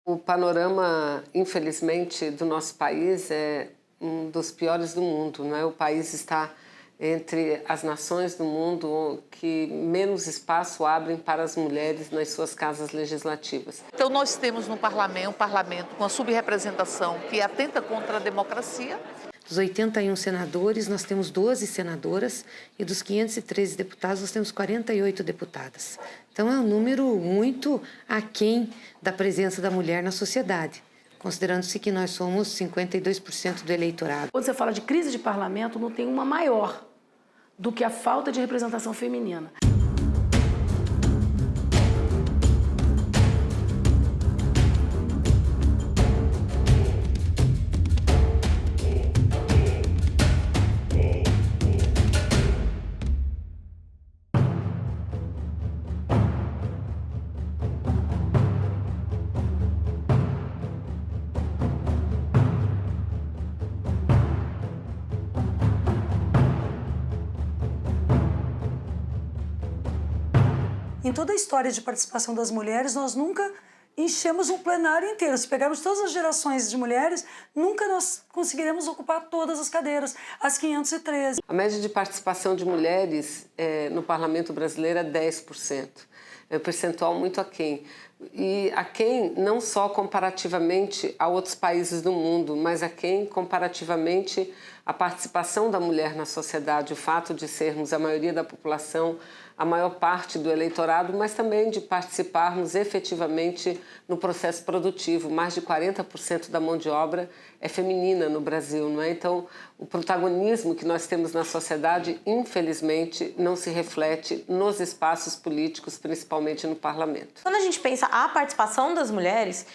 O panorama, infelizmente, do nosso país é um dos piores do mundo, não é? O país está entre as nações do mundo que menos espaço abrem para as mulheres nas suas casas legislativas. Então nós temos no parlamento um parlamento com a subrepresentação que atenta contra a democracia. Dos 81 senadores, nós temos 12 senadoras e dos 513 deputados, nós temos 48 deputadas. Então, é um número muito aquém da presença da mulher na sociedade, considerando-se que nós somos 52% do eleitorado. Quando você fala de crise de parlamento, não tem uma maior do que a falta de representação feminina. Em toda a história de participação das mulheres, nós nunca enchemos um plenário inteiro. Se pegarmos todas as gerações de mulheres, nunca nós conseguiremos ocupar todas as cadeiras, as 513. A média de participação de mulheres no parlamento brasileiro é 10%. É um percentual muito aquém. E aquém não só comparativamente a outros países do mundo, mas aquém comparativamente à participação da mulher na sociedade, o fato de sermos a maioria da população, a maior parte do eleitorado, mas também de participarmos efetivamente no processo produtivo. Mais de 40% da mão de obra é feminina no Brasil, não é? Então, o protagonismo que nós temos na sociedade, infelizmente, não se reflete nos espaços políticos, principalmente no parlamento. Quando a gente pensa a participação das mulheres,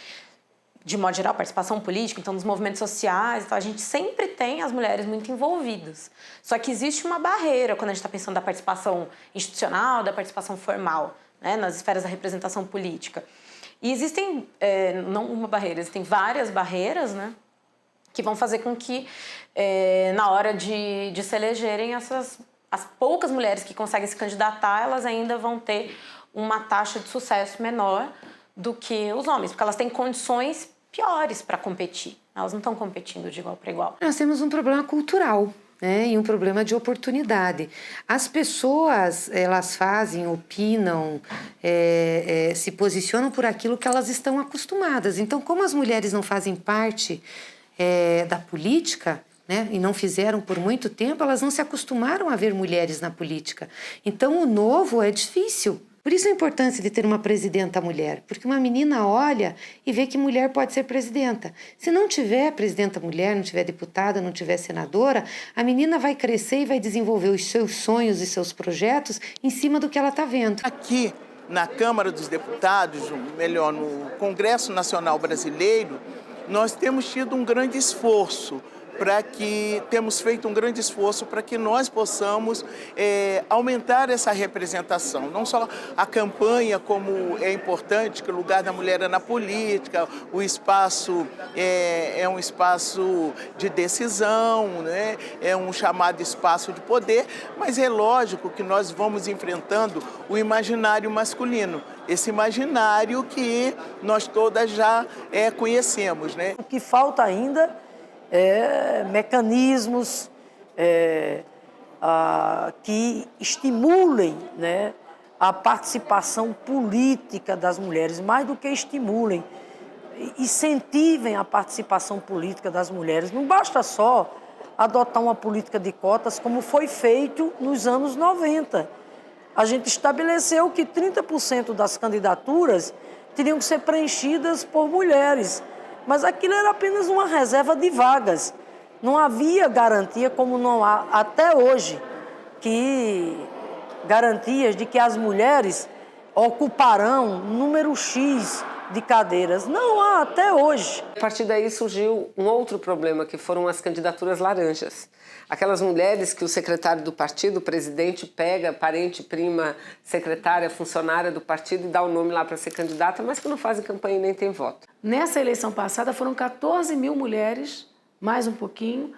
de modo geral, participação política, então nos movimentos sociais, então, a gente sempre tem as mulheres muito envolvidas. Só que existe uma barreira quando a gente está pensando da participação institucional, da participação formal, né, nas esferas da representação política. E existem, não uma barreira, existem várias barreiras, né, que vão fazer com que, na hora de se elegerem, as poucas mulheres que conseguem se candidatar, elas ainda vão ter uma taxa de sucesso menor do que os homens, porque elas têm condições piores para competir. Elas não estão competindo de igual para igual. Nós temos um problema cultural, né, e um problema de oportunidade. As pessoas, elas fazem, opinam, se posicionam por aquilo que elas estão acostumadas. Então, como as mulheres não fazem parte da política, né, e não fizeram por muito tempo, elas não se acostumaram a ver mulheres na política. Então, o novo é difícil. Por isso a importância de ter uma presidenta mulher, porque uma menina olha e vê que mulher pode ser presidenta. Se não tiver presidenta mulher, não tiver deputada, não tiver senadora, a menina vai crescer e vai desenvolver os seus sonhos e seus projetos em cima do que ela está vendo. Aqui na Câmara dos Deputados, melhor, no Congresso Nacional Brasileiro, nós temos tido um grande esforço temos feito um grande esforço para que nós possamos aumentar essa representação. Não só a campanha, como é importante, que o lugar da mulher é na política, o espaço é um espaço de decisão, né? É um chamado espaço de poder, mas é lógico que nós vamos enfrentando o imaginário masculino, esse imaginário que nós todas já conhecemos, né? O que falta ainda mecanismos que estimulem, né, a participação política das mulheres, mais do que estimulem, incentivem a participação política das mulheres. Não basta só adotar uma política de cotas como foi feito nos anos 90. A gente estabeleceu que 30% das candidaturas teriam que ser preenchidas por mulheres. Mas aquilo era apenas uma reserva de vagas. Não havia garantia, como não há até hoje, garantias de que as mulheres ocuparão número X de cadeiras. Não há até hoje. A partir daí surgiu um outro problema, que foram as candidaturas laranjas. Aquelas mulheres que o secretário do partido, o presidente, pega parente, prima, secretária, funcionária do partido e dá o nome lá para ser candidata, mas que não fazem campanha e nem tem voto. Nessa eleição passada foram 14 mil mulheres, mais um pouquinho,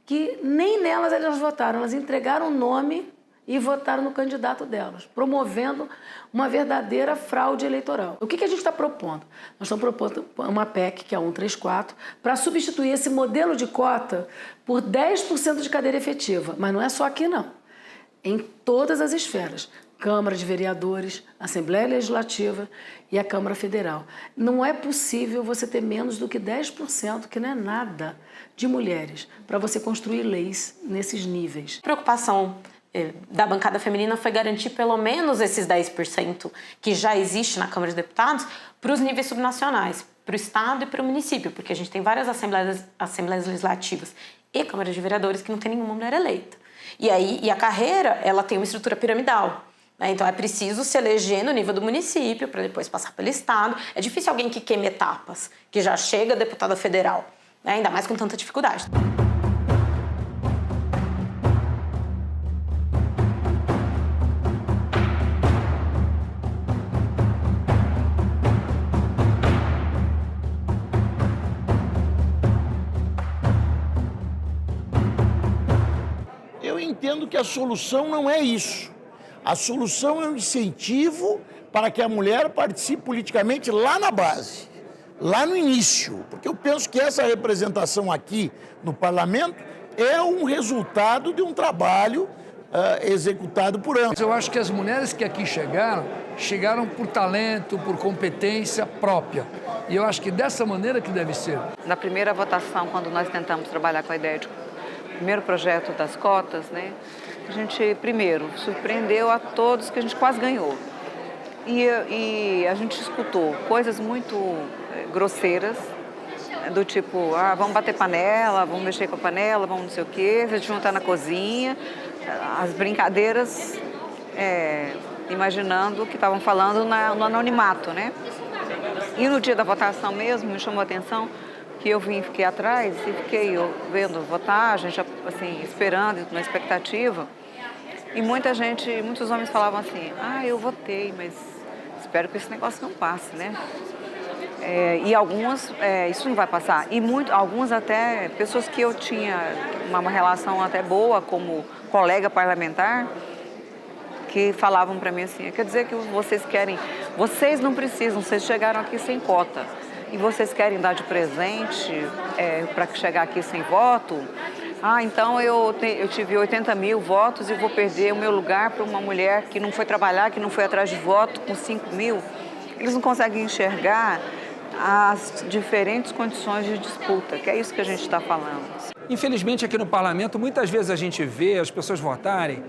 que nem nelas elas votaram. Elas entregaram o nome e votaram no candidato delas, promovendo uma verdadeira fraude eleitoral. O que a gente está propondo? Nós estamos propondo uma PEC, que é a 134, para substituir esse modelo de cota por 10% de cadeira efetiva. Mas não é só aqui, não. Em todas as esferas. Câmara de Vereadores, Assembleia Legislativa e a Câmara Federal. Não é possível você ter menos do que 10%, que não é nada, de mulheres, para você construir leis nesses níveis. A preocupação da bancada feminina foi garantir pelo menos esses 10% que já existe na Câmara de Deputados para os níveis subnacionais, para o Estado e para o município, porque a gente tem várias assembleias legislativas e câmaras de vereadores que não tem nenhuma mulher eleita. E a carreira, ela tem uma estrutura piramidal. Então, é preciso se eleger no nível do município para depois passar pelo Estado. É difícil alguém que queime etapas, que já chega deputada federal, ainda mais com tanta dificuldade. Eu entendo que a solução não é isso. A solução é um incentivo para que a mulher participe politicamente lá na base, lá no início. Porque eu penso que essa representação aqui no parlamento é um resultado de um trabalho executado por ambos. Eu acho que as mulheres que aqui chegaram por talento, por competência própria. E eu acho que dessa maneira que deve ser. Na primeira votação, quando nós tentamos trabalhar com a ideia de primeiro projeto das cotas, né? A gente, primeiro, surpreendeu a todos que a gente quase ganhou. E a gente escutou coisas muito grosseiras, do tipo, vamos bater panela, vamos mexer com a panela, vamos não sei o quê, a gente não está na cozinha. As brincadeiras, imaginando que estavam falando no anonimato, né? E no dia da votação mesmo, me chamou a atenção que eu fiquei atrás e fiquei vendo votar, a gente assim, esperando, na expectativa. E muitos homens falavam assim, eu votei, mas espero que esse negócio não passe, né? E algumas, isso não vai passar. E alguns até, pessoas que eu tinha uma relação até boa, como colega parlamentar, que falavam para mim assim, quer dizer que vocês não precisam, vocês chegaram aqui sem cota. E vocês querem dar de presente para chegar aqui sem voto? Então eu tive 80 mil votos e vou perder o meu lugar para uma mulher que não foi trabalhar, que não foi atrás de voto com 5 mil. Eles não conseguem enxergar as diferentes condições de disputa, que é isso que a gente está falando. Infelizmente, aqui no parlamento, muitas vezes a gente vê as pessoas votarem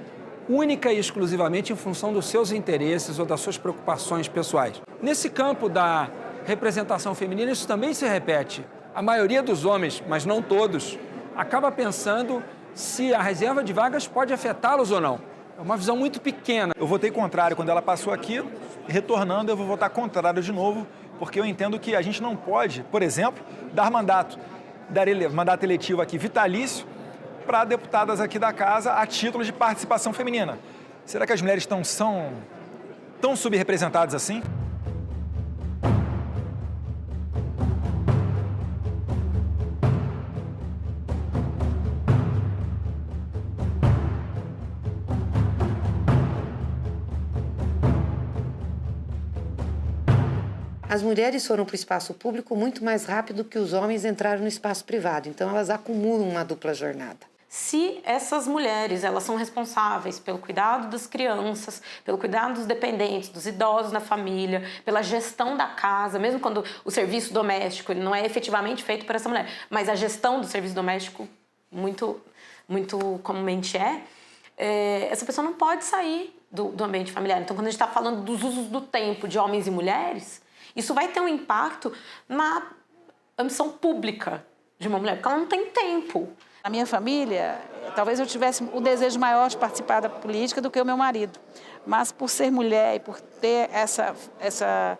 única e exclusivamente em função dos seus interesses ou das suas preocupações pessoais. Nesse campo da representação feminina, isso também se repete. A maioria dos homens, mas não todos, acaba pensando se a reserva de vagas pode afetá-los ou não. É uma visão muito pequena. Eu votei contrário quando ela passou aqui, retornando eu vou votar contrário de novo, porque eu entendo que a gente não pode, por exemplo, dar mandato eletivo aqui vitalício para deputadas aqui da casa a título de participação feminina. Será que as mulheres são tão subrepresentadas assim? As mulheres foram para o espaço público muito mais rápido que os homens entraram no espaço privado. Então, elas acumulam uma dupla jornada. Se essas mulheres elas são responsáveis pelo cuidado das crianças, pelo cuidado dos dependentes, dos idosos na família, pela gestão da casa, mesmo quando o serviço doméstico ele não é efetivamente feito por essa mulher, mas a gestão do serviço doméstico muito comumente essa pessoa não pode sair do ambiente familiar. Então, quando a gente está falando dos usos do tempo de homens e mulheres, isso vai ter um impacto na ambição pública de uma mulher, porque ela não tem tempo. Na minha família, talvez eu tivesse o desejo maior de participar da política do que o meu marido. Mas por ser mulher e por ter essa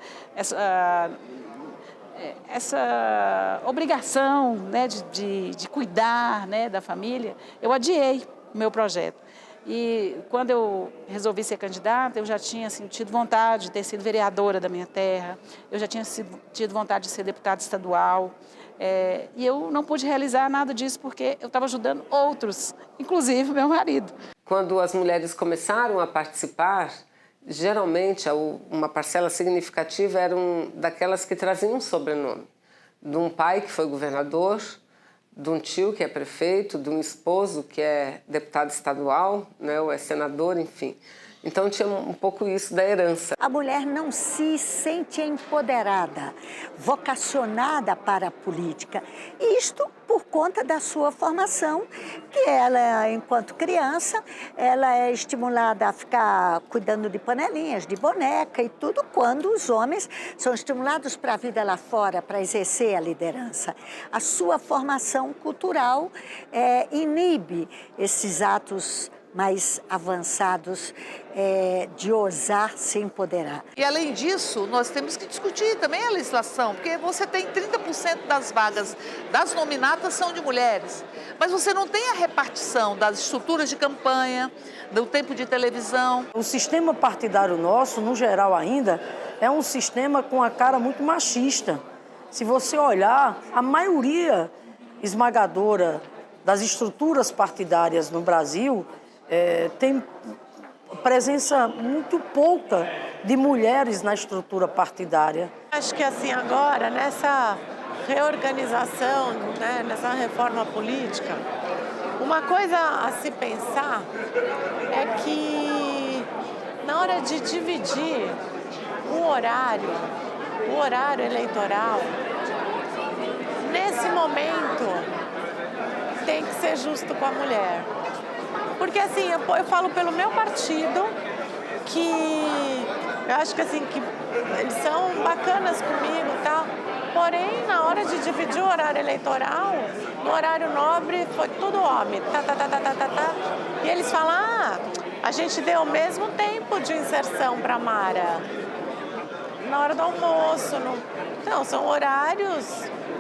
obrigação, né, de cuidar, né, da família, eu adiei o meu projeto. E quando eu resolvi ser candidata, eu já tinha tido vontade de ter sido vereadora da minha terra, eu já tinha tido vontade de ser deputada estadual, e eu não pude realizar nada disso porque eu estava ajudando outros, inclusive meu marido. quando as mulheres começaram a participar, geralmente uma parcela significativa eram daquelas que traziam um sobrenome. De um pai que foi governador, de um tio que é prefeito, de um esposo que é deputado estadual, né, ou é senador, enfim. Então tinha um pouco isso da herança. A mulher não se sente empoderada, vocacionada para a política. Isto por conta da sua formação, que ela, enquanto criança, ela é estimulada a ficar cuidando de panelinhas, de boneca e tudo, quando os homens são estimulados para a vida lá fora, para exercer a liderança. A sua formação cultural inibe esses atos mais avançados de ousar se empoderar. E além disso, nós temos que discutir também a legislação, porque você tem 30% das vagas das nominatas são de mulheres, mas você não tem a repartição das estruturas de campanha, do tempo de televisão. O sistema partidário nosso, no geral ainda, é um sistema com a cara muito machista. Se você olhar, a maioria esmagadora das estruturas partidárias no Brasil tem presença muito pouca de mulheres na estrutura partidária. Acho que assim agora, nessa reorganização, né, nessa reforma política, uma coisa a se pensar é que na hora de dividir o horário eleitoral, nesse momento tem que ser justo com a mulher. Porque assim, eu falo pelo meu partido, que eu acho que assim, que eles são bacanas comigo e tal, porém, na hora de dividir o horário eleitoral, no horário nobre, foi tudo homem, e eles falam, a gente deu o mesmo tempo de inserção para a Mara, na hora do almoço, então, são horários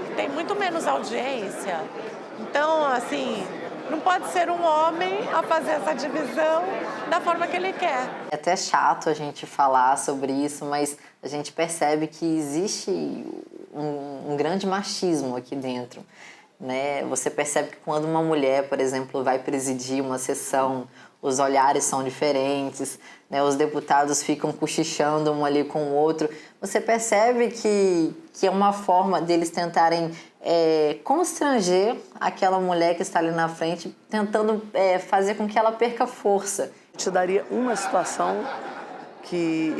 que tem muito menos audiência, então, assim, não pode ser um homem a fazer essa divisão da forma que ele quer. É até chato a gente falar sobre isso, mas a gente percebe que existe um grande machismo aqui dentro, né? Você percebe que quando uma mulher, por exemplo, vai presidir uma sessão, os olhares são diferentes, né? Os deputados ficam cochichando um ali com o outro. Você percebe que é uma forma deles tentarem constranger aquela mulher que está ali na frente, tentando fazer com que ela perca força. Eu te daria uma situação que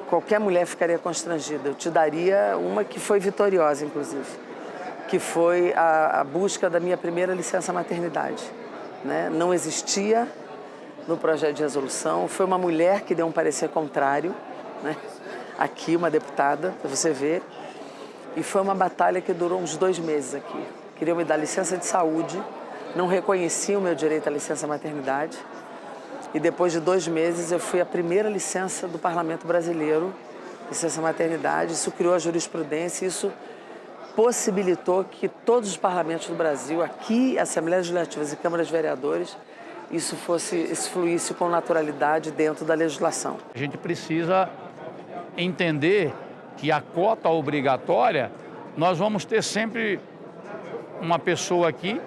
qualquer mulher ficaria constrangida. Eu te daria uma que foi vitoriosa, inclusive, que foi a busca da minha primeira licença maternidade, né? Não existia no projeto de resolução, foi uma mulher que deu um parecer contrário, né? Aqui, uma deputada, para você ver, e foi uma batalha que durou uns 2 meses aqui. Queriam me dar licença de saúde, não reconheciam o meu direito à licença maternidade, e depois de 2 meses eu fui a primeira licença do Parlamento Brasileiro, licença maternidade. Isso criou a jurisprudência, isso possibilitou que todos os parlamentos do Brasil, aqui, Assembleias Legislativas e Câmaras de Vereadores, isso fluísse com naturalidade dentro da legislação. A gente precisa entender que a cota obrigatória, nós vamos ter sempre uma pessoa aqui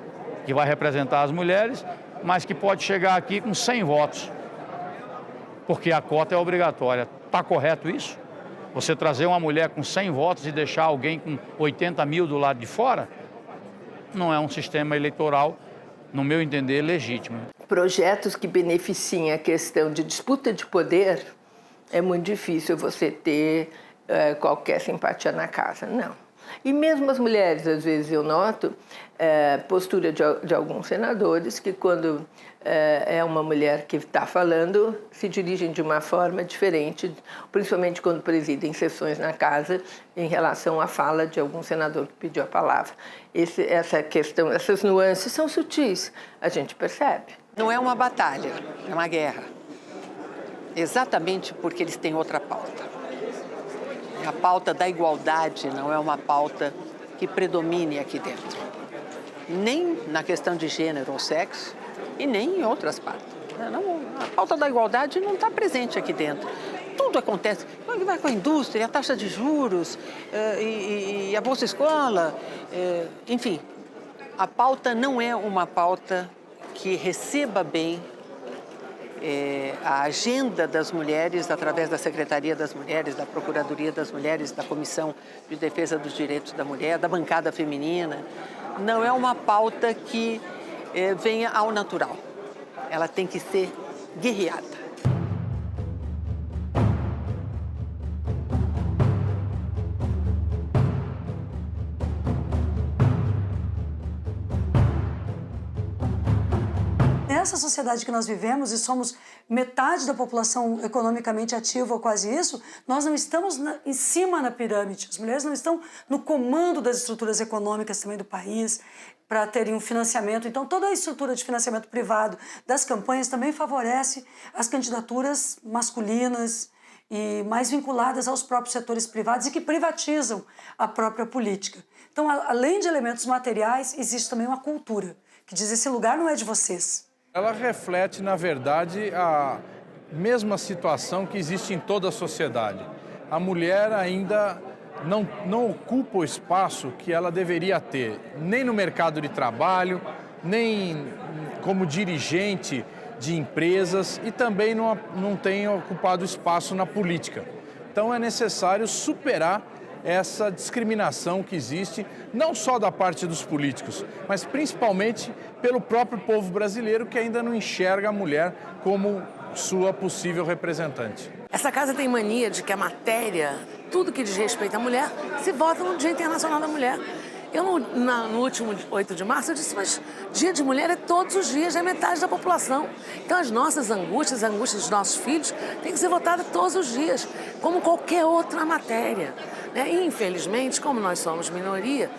que vai representar as mulheres, mas que pode chegar aqui com 100 votos, porque a cota é obrigatória. Está correto isso? Você trazer uma mulher com 100 votos e deixar alguém com 80 mil do lado de fora, não é um sistema eleitoral, no meu entender, legítimo. Projetos que beneficiem a questão de disputa de poder, é muito difícil você ter qualquer simpatia na casa, não. E mesmo as mulheres, às vezes eu noto postura de alguns senadores que quando é uma mulher que está falando, se dirigem de uma forma diferente, principalmente quando presidem sessões na casa, em relação à fala de algum senador que pediu a palavra. Essa questão, essas nuances são sutis, a gente percebe. Não é uma batalha, é uma guerra. Exatamente porque eles têm outra pauta. A pauta da igualdade não é uma pauta que predomine aqui dentro. Nem na questão de gênero ou sexo e nem em outras pautas. A pauta da igualdade não está presente aqui dentro. Tudo acontece. Vai com a indústria, a taxa de juros e a Bolsa Escola. Enfim, a pauta não é uma pauta que receba bem a agenda das mulheres através da Secretaria das Mulheres, da Procuradoria das Mulheres, da Comissão de Defesa dos Direitos da Mulher, da bancada feminina. Não é uma pauta que venha ao natural. Ela tem que ser guerreada. Nessa sociedade que nós vivemos e somos metade da população economicamente ativa ou quase isso, nós não estamos em cima na pirâmide. As mulheres não estão no comando das estruturas econômicas também do país para terem um financiamento. Então, toda a estrutura de financiamento privado das campanhas também favorece as candidaturas masculinas e mais vinculadas aos próprios setores privados e que privatizam a própria política. Então, além de elementos materiais, existe também uma cultura que diz: esse lugar não é de vocês. Ela reflete, na verdade, a mesma situação que existe em toda a sociedade. A mulher ainda não ocupa o espaço que ela deveria ter, nem no mercado de trabalho, nem como dirigente de empresas e também não tem ocupado espaço na política. Então é necessário superar essa discriminação que existe, não só da parte dos políticos, mas principalmente pelo próprio povo brasileiro, que ainda não enxerga a mulher como sua possível representante. Essa casa tem mania de que a matéria, tudo que diz respeito à mulher, se vota no Dia Internacional da Mulher. Eu, no último 8 de março, eu disse: mas Dia de Mulher é todos os dias, é metade da população. Então as nossas angústias, as angústias dos nossos filhos, têm que ser votadas todos os dias, como qualquer outra matéria. E, infelizmente, como nós somos minoria,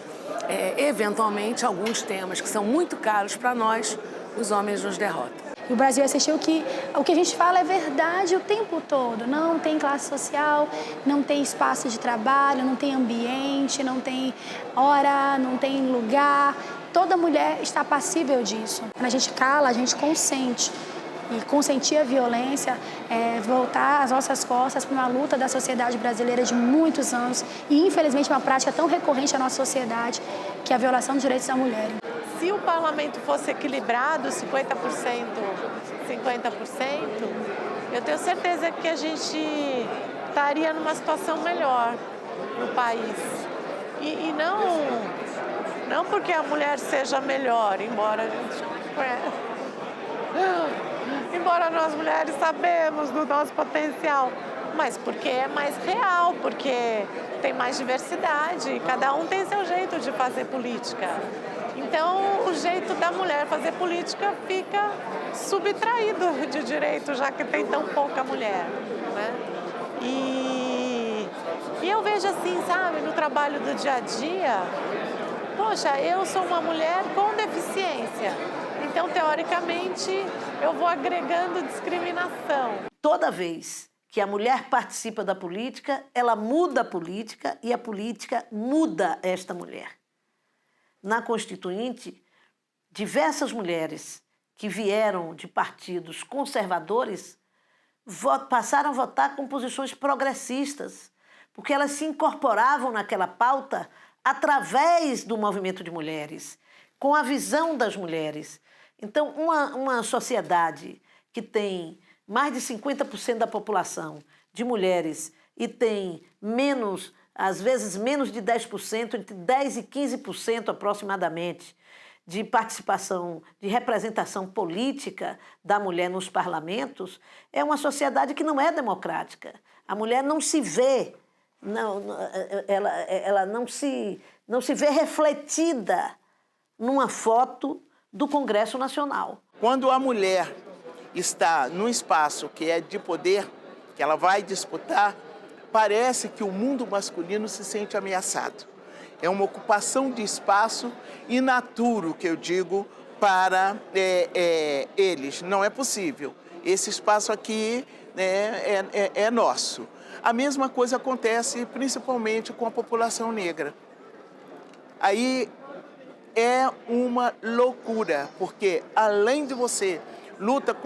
eventualmente alguns temas que são muito caros para nós, os homens nos derrotam. E o Brasil assistiu que o que a gente fala é verdade o tempo todo. Não tem classe social, não tem espaço de trabalho, não tem ambiente, não tem hora, não tem lugar. Toda mulher está passível disso. Quando a gente cala, a gente consente. E consentir a violência é voltar as nossas costas para uma luta da sociedade brasileira de muitos anos e, infelizmente, uma prática tão recorrente na nossa sociedade, que é a violação dos direitos da mulher. Se o parlamento fosse equilibrado, 50%, eu tenho certeza que a gente estaria numa situação melhor no país. E não porque a mulher seja melhor, embora nós mulheres sabemos do nosso potencial, mas porque é mais real, porque tem mais diversidade, cada um tem seu jeito de fazer política. Então, o jeito da mulher fazer política fica subtraído de direito, já que tem tão pouca mulher, né? E eu vejo assim, sabe, no trabalho do dia a dia, poxa, eu sou uma mulher com deficiência, então, teoricamente, eu vou agregando discriminação. Toda vez que a mulher participa da política, ela muda a política e a política muda esta mulher. Na Constituinte, diversas mulheres que vieram de partidos conservadores passaram a votar com posições progressistas, porque elas se incorporavam naquela pauta através do movimento de mulheres, com a visão das mulheres. Então, uma sociedade que tem mais de 50% da população de mulheres e tem menos, às vezes menos de 10%, entre 10% e 15% aproximadamente, de participação, de representação política da mulher nos parlamentos, é uma sociedade que não é democrática. A mulher não se vê, ela não se vê refletida numa foto do Congresso Nacional. Quando a mulher está num espaço que é de poder, que ela vai disputar, parece que o mundo masculino se sente ameaçado. É uma ocupação de espaço inaturo, que eu digo, para eles. Não é possível. Esse espaço aqui é nosso. A mesma coisa acontece principalmente com a população negra. Aí é uma loucura, porque além de você luta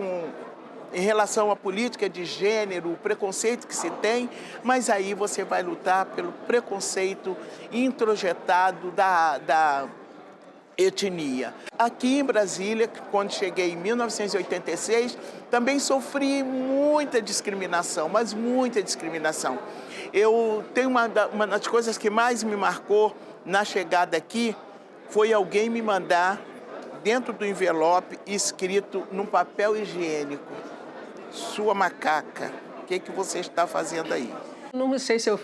em relação à política de gênero, o preconceito que se tem, mas aí você vai lutar pelo preconceito introjetado etnia. Aqui em Brasília, quando cheguei em 1986, também sofri muita discriminação, mas muita discriminação. Eu tenho uma das coisas que mais me marcou na chegada aqui, foi alguém me mandar dentro do envelope escrito num papel higiênico: sua macaca, o que você está fazendo aí? Não sei se a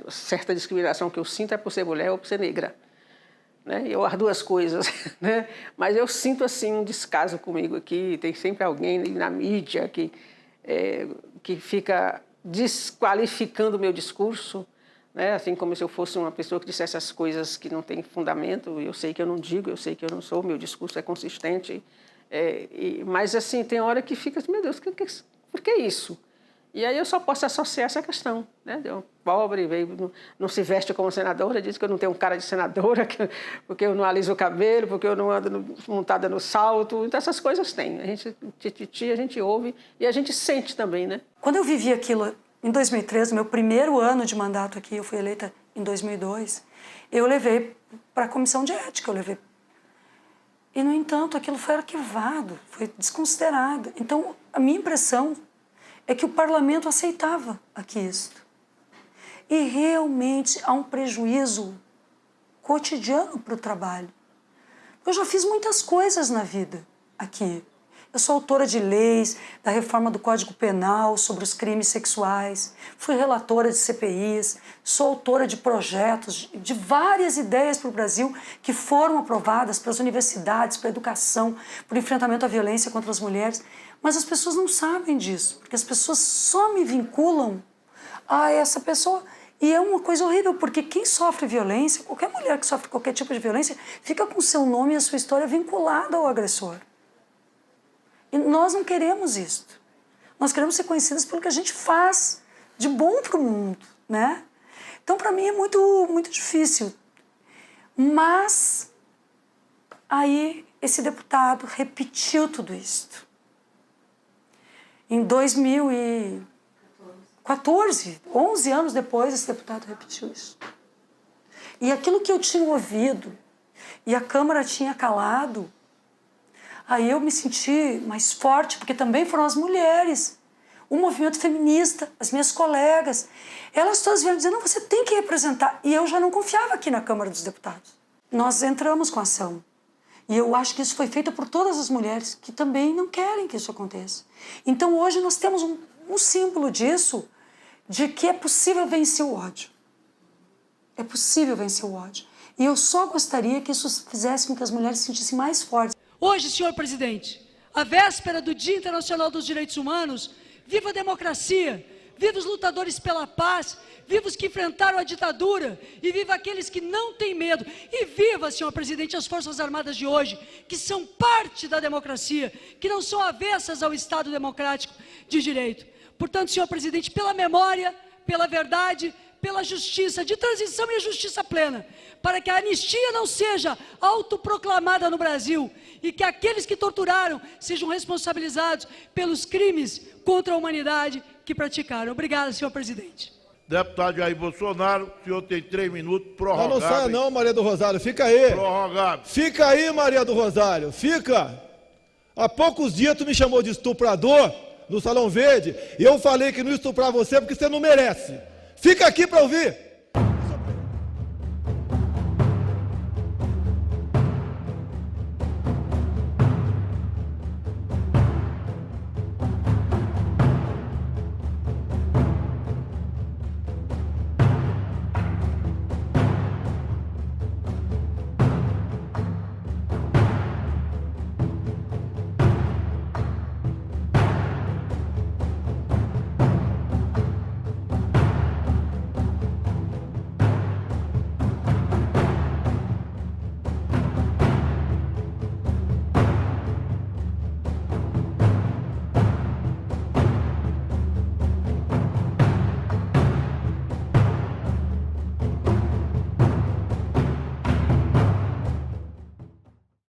certa discriminação que eu sinto é por ser mulher ou por ser negra. Né? Eu as duas coisas, né? Mas eu sinto assim um descaso comigo aqui. Tem sempre alguém na mídia que fica desqualificando o meu discurso, né? Assim como se eu fosse uma pessoa que dissesse as coisas que não têm fundamento. Eu sei que eu não digo, eu sei que eu não sou, meu discurso é consistente. Mas assim, tem hora que fica assim, meu Deus, por que isso? E aí eu só posso associar essa questão, né? Eu, pobre, não se veste como senadora, diz que eu não tenho cara de senadora, porque eu não aliso o cabelo, porque eu não ando montada no salto. Então essas coisas tem. A gente ouve e a gente sente também, né? Quando eu vivi aquilo em 2013, no meu primeiro ano de mandato aqui, eu fui eleita em 2002, eu levei para a comissão de ética, E, no entanto, aquilo foi arquivado, foi desconsiderado. Então, a minha impressão é que o parlamento aceitava aqui isto. E realmente há um prejuízo cotidiano para o trabalho. Eu já fiz muitas coisas na vida aqui. Eu sou autora de leis, da reforma do Código Penal sobre os crimes sexuais, fui relatora de CPIs, sou autora de projetos, de várias ideias para o Brasil que foram aprovadas para as universidades, para a educação, para o enfrentamento à violência contra as mulheres. Mas as pessoas não sabem disso, porque as pessoas só me vinculam a essa pessoa. E é uma coisa horrível, porque quem sofre violência, qualquer mulher que sofre qualquer tipo de violência, fica com o seu nome e a sua história vinculada ao agressor. E nós não queremos isso. Nós queremos ser conhecidas pelo que a gente faz de bom para o mundo, né? Então, para mim, é muito difícil. Mas, aí, esse deputado repetiu tudo isso. Em 2014, 11 anos depois, esse deputado repetiu isso. E aquilo que eu tinha ouvido e a Câmara tinha calado, aí eu me senti mais forte, porque também foram as mulheres, o movimento feminista, as minhas colegas. Elas todas vieram dizer, não, você tem que representar. E eu já não confiava aqui na Câmara dos Deputados. Nós entramos com a ação. E eu acho que isso foi feito por todas as mulheres que também não querem que isso aconteça. Então hoje nós temos um símbolo disso, de que é possível vencer o ódio. É possível vencer o ódio. E eu só gostaria que isso fizesse com que as mulheres se sentissem mais fortes. Hoje, senhor presidente, a véspera do Dia Internacional dos Direitos Humanos, viva a democracia, viva os lutadores pela paz, viva os que enfrentaram a ditadura e viva aqueles que não têm medo. E viva, senhor presidente, as Forças Armadas de hoje, que são parte da democracia, que não são avessas ao Estado democrático de direito. Portanto, senhor presidente, pela memória, pela verdade, pela justiça de transição e a justiça plena, para que a anistia não seja autoproclamada no Brasil e que aqueles que torturaram sejam responsabilizados pelos crimes contra a humanidade que praticaram. Obrigado, senhor presidente. Deputado Jair Bolsonaro, o senhor tem 3 minutos prorrogáveis. Não saia não, Maria do Rosário, fica aí. Prorrogável. Fica aí, Maria do Rosário, fica. Há poucos dias tu me chamou de estuprador no Salão Verde e eu falei que não estuprar você porque você não merece. Fica aqui para ouvir.